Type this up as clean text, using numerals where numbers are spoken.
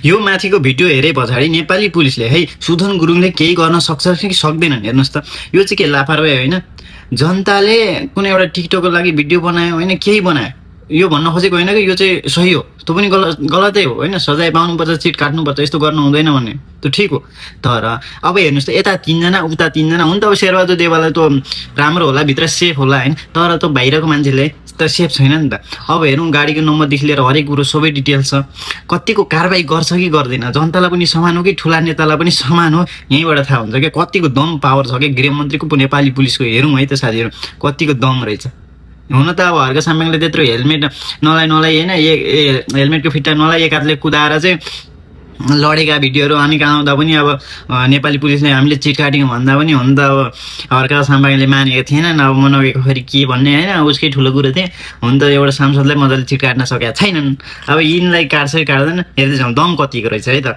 यो माथिको भिडियो हेरे पछाडि नेपाली पुलिसले है सुधन गुरुङले केही गर्न सक्छ कि सक्दैनन् हेर्नुहोस् त। यो चाहिँ के लापरवाही होइन? जनताले कुनै एउटा टिकटकको लागि भिडियो बनायो होइन, केही बनायो, यो भन्न खोजेको होइन कि यो चाहिँ सही हो, त्यो पनि गलतै हो होइन। सजाय पाउनुपर्छ, चिट काट्नुपर्छ, यस्तो गर्नु हुँदैन भन्ने त्यो ठिक हो। तर अब हेर्नुहोस् त, यता 3 जना उता 3 जना हुन् त। अब शेरबहादुर देवालय त राम्रो होला, भित्र सेफ होला होइन, तर त बाहिरको मान्छेले त सेफ छैन नि त। अब हेरौँ, गाडीको नम्बरदेखि लिएर हरेक कुरो सबै डिटेल्स छ। कतिको कारबाही गर्छ कि गर्दैन, जनतालाई पनि समान हो कि ठुला नेतालाई पनि समान हो, यहीँबाट थाहा हुन्छ क्या कतिको दम पावर छ कि गृहमन्त्रीको नेपाली पुलिसको। हेरौँ है त साथीहरू, कतिको दम रहेछ। हुन त अब हर्क साम्याङले त्यत्रो हेलमेट नलाइ होइन, हेलमेटको फिट्टा नलाइ एक हातले कुदाएर चाहिँ लडेका भिडियोहरू निकाल्दा पनि अब नेपाली पुलिसले हामीले चिट काट्यौँ भन्दा पनि हुन त अब हर्क साम्याङले मानेको थिएनन्। अब म नगएको फेरि के भन्ने होइन, उसकै ठुलो कुरो थिएँ। हुन त एउटा सांसदलाई मजाले चिट काट्न सकेका छैनन्। अब यिनलाई काट्छ कि काट्दैन हेर्दै जाउँ दम कतिको रहेछ है त।